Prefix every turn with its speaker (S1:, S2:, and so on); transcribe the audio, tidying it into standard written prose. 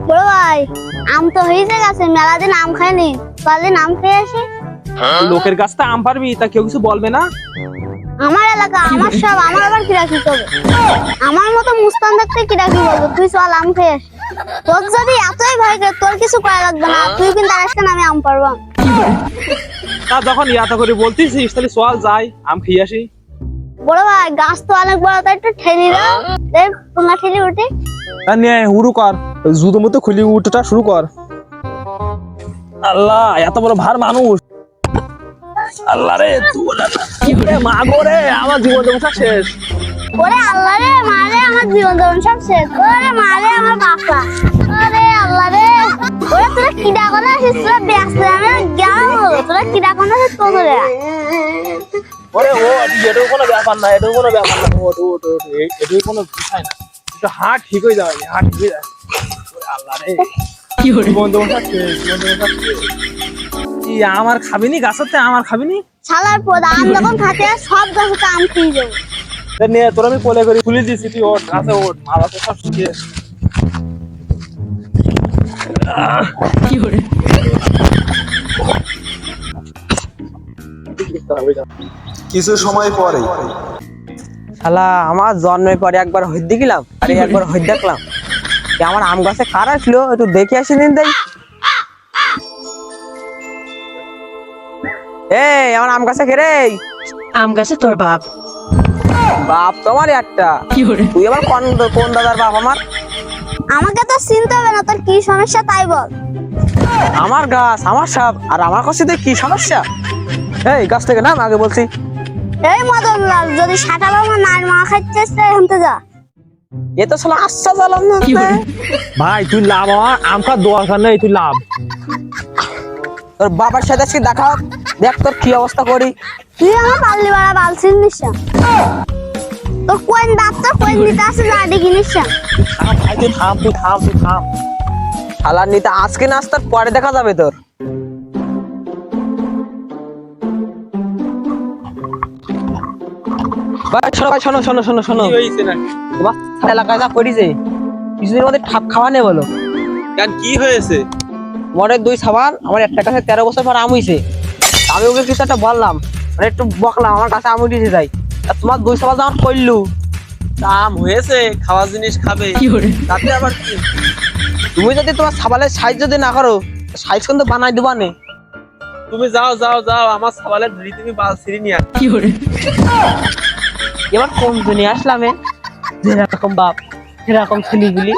S1: বড় ভাই আম তো হয়েছে গাছে, মেলা দিন আম খাইনি, কদিন আম খেয়ে আসি।
S2: লোকের কাছ থেকে আম পারবি তা কেউ কিছু বলবে না?
S1: আমার এলাকা আমার সব, আমার আবার কিরা কি করবে? আমার মতো মুস্তান দেখতে কিরা কি বলবো? তুই চল আম খেয়ে আসি। তোর যদি এতই ভয় করে, তোর কিছু করা লাগবে না, তুই কিন্তু আসতে না, আমি আম পারবো।
S2: তা যখন ইয়াতা করে বলতেছিস তাহলে চল যাই আম খেয়ে আসি।
S1: বড় ভাই গাছ তো অনেক বড়, তাই একটু ঠেলি দাও, দেখ পুঙ্গা ঠেলি উঠে।
S2: তা নিয়ে শুরু কর, জুতো মতো খুলি উঠোটা শুরু কর। আল্লাহ এত বড় ভার মানুষ, আল্লাহ রে মা গো রে, আমার জীবন জমা শেষ।
S1: ওরে আল্লাহ রে, মারে আমার জীবন জীবন সব শেষ। ওরে মারে আমার বাপা, ওরে আল্লাহ রে। ওরে তোরা কিডা কোনা আসিস, তোরা ব্যস্ত, আমি গেলাম হলো, তোরা কিডা কোনা আসিস তো তোরা।
S2: ওরে ও এটাও কোনো ব্যাপার না, এটাও কোনো ব্যাপার না, ওট ওট ওট, এটাও কোনো বিষয় না, একটু হাট ঠিক হয়ে যাবে, হাট ঠিক হয়ে যাবে। ওরে আল্লাহ রে, জীবন জমা শেষ, জীবন জমা শেষ। কি আমার খাবিনি গাছতে, আমার খাবিনি?
S1: শালার পদ আম যখন খাতে সব গাছে আম খেয়ে যাবো।
S2: নিয়ে তোর আমি কোলে করে খুলে দিয়েছি, তুই ওঠ গাছে ওঠ, মারা তো সব শিখে।
S3: কিছু সময় পরে
S4: শালা আমার জন্মের পরে একবার হইদ গেলাম, আর একবার হইদ দেখলাম। আমার আম গাছে কার আসলো একটু দেখে আসি দিন দেই। এই আমার আম গাছে কে রে?
S5: আম গাছে তোর বাপ।
S4: বাপ তোমার একটা, তুই আবার কোন দাদার বাপ আমার?
S1: আমাকে তো চিনতে হবে না, তোর কি সমস্যা তাই বল।
S4: আমার গাছ আমার সাপ, আর আমার কাছে কি সমস্যা? এই গাছ থেকে নাম, আগে বলছি।
S1: এই মদন লাল, যদি সাঁটাল আমার নাইর মা খাইতে এখান থেকে যা।
S4: এ তো শালা আচ্ছা জ্বালাম না।
S2: ভাই তুই লাভ, আমার আম খাওয়ার দরকার নেই, তুই লাভ।
S4: তোর বাবার সাথে আজকে দেখা হোক, দেখ তোর কি অবস্থা করি।
S1: তুই আমার পাল্লি বাড়া বালছিস নিশ্চা, তোর কোন বাপ তোর কোন দিতে আসে যা ডেকে নিশ্চা।
S2: থাম ভাই, তুই থাম, তুই থাম, তুই থাম।
S4: শালা নিতে আজকে না আসতে পরে দেখা যাবে তোর। ভাই শোনো ভাই, শোনো শোনো শোনো শোনো,
S2: কি হয়েছে না?
S4: তোমার এলাকায় যা করেছে কিছুদিনের মধ্যে ঠাপ খাওয়া নেই বলো।
S2: কেন কি হয়েছে?
S4: তোমার দুই সাবার আমার একটা কাছে 13 বছর পর আম হইছে। আমি ওকে কিছু একটা বললাম, মানে একটু বকলাম, আমার কাছে আম উঠেছে যাই। আর তোমার দুই সাবার আমার করলু।
S2: আম হয়েছে, খাওয়া জিনিস খাবে, তাতে আবার কি?
S4: তুমি যদি তোমার সাবালের সাইজ যদি না করো, সাইজ কিন্তু বানাই দিবা নে।
S2: তুমি যাও যাও যাও, আমার সবালের ধরি তুমি বাল ছিঁড়ি নিয়ে আস।
S4: এবার কোন দুনিয়া আসলামে, যেরকম বাপ সেরকম ছেলেগুলি।